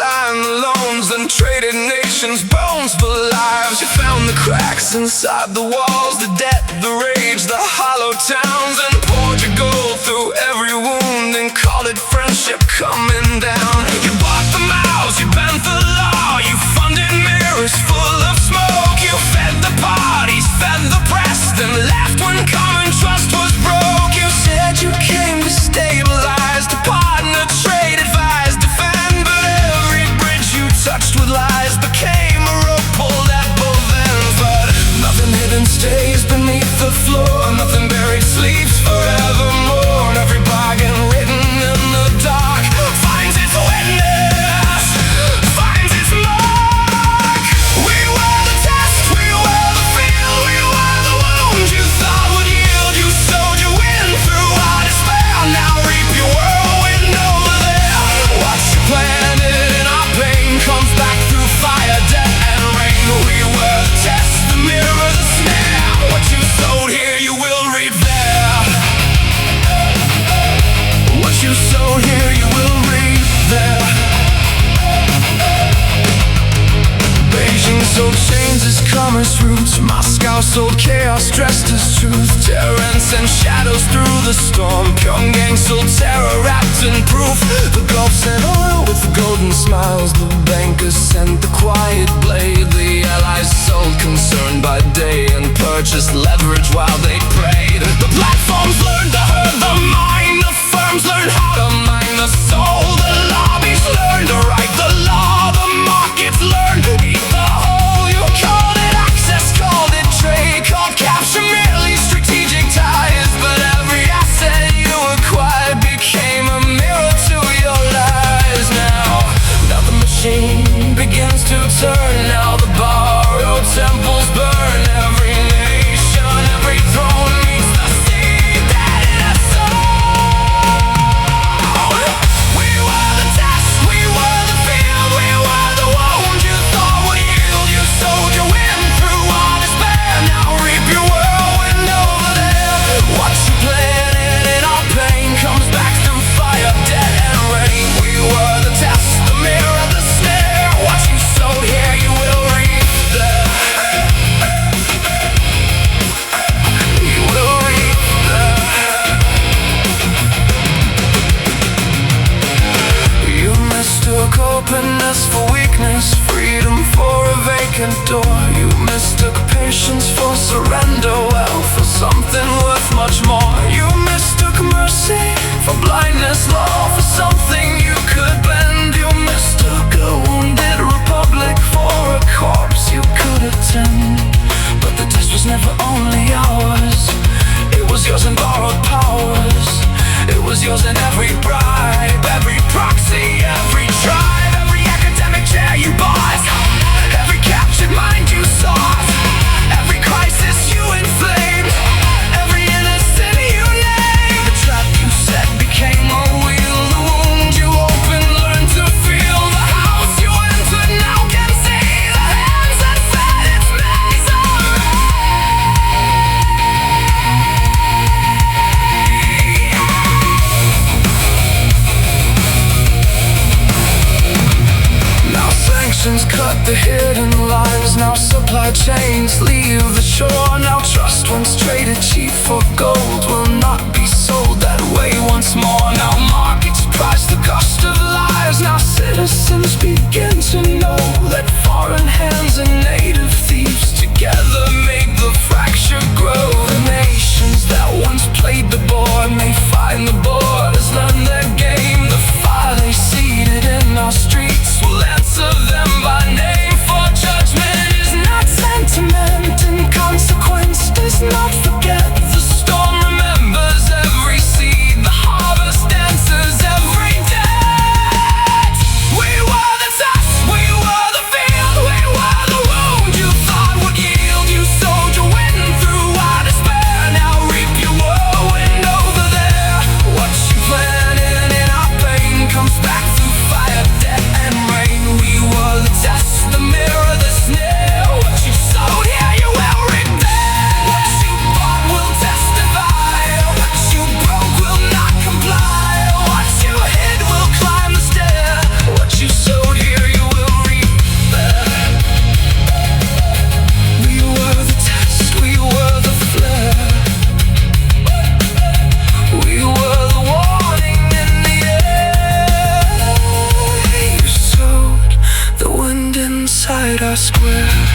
signed the loans, then traded nations' bones for lives. You found the cracks inside the walls, the debt, the rage, the hollow towns, and poured your gold through every wound and called it friendship coming down. You bought the mouths, you bent the law, you funded mirrors full of smoke. You fed the parties, fed the press, then laughed when common trust was broke. You said you came to stabilize, to partner, trade, advise, defend, but every bridge you touched with lies became a rope pulled at both ends. But nothing hidden stays beneath the floor, nothing buried sleeps forevermore, and every bargain written in the dark finds its witness, finds its mark. We were the test, we were the field, we were the wound you thought would yield. You sowed your wind through our despair, now reap your whirlwind over there. What you planted in our pain comes back through fire, death, and rain. We were the test, the mirror, the snare. What you sowed here, you will reap there. What you sowed here, you will reap there. Beijing sold chains as commerce routes, Moscow sold chaos dressed as truth. Terror sent shadows through the storm, Pyongyang sold terror wrapped in proof. The Gulf sent oil with golden smiles, the bankers sent the quiet blade. The allies sold concern by day and purchased leverage while they prayed. The platforms learned to herd the mind, the firms learned how to mine the soul. The lobbies learned to write the law, the markets learned to eat the whole. You called it access, called it trade, called capture merely strategic ties, but every asset you acquired became a mirror to your lies. Now the machine begins to turn, now the borrowed temples burn. Every nation, every throne meets the seed that it has sown. We were the test, we were the field, we were the wound you thought would yield. You sowed your wind through our despair, now reap your whirlwind over there. What you planted in our pain comes back through fire, death, and rain. We were the test, the mirror, the snare. What you sowed here, you will reap there. You will reap there. You mistook openness for weakness, freedom for a vacant door. You mistook patience for surrender, well, for something worth much more. You mistook mercy for blindness, law for something you could bend. You mistook a wounded republic for a corpse you could attend. But the test was never only ours, it was yours in borrowed powers. It was yours in every bribe, every proxy, every tribe, every academic chair you bought, every captured mind you sought, every crisis you inflamed, every inner city you named. The trap you set became a wheel, the wound you opened learned to feel. The house you entered now can see the hands that fed its misery. Now sanctions cut the hidden lines, now supply chains leave the shore. Now trust once traded cheap for gold will not be sold that way once more. Now markets price the cost of lives, now citizens begin to know that foreign hands and native thieves together make the fracture grow. The nations that once played the board may find the borders, learn their game. The fire they seeded in our streets will answer them by name. For judgment is not sentiment, and consequence does not forget. The storm remembers every seed, the harvest answers every debt. We were square.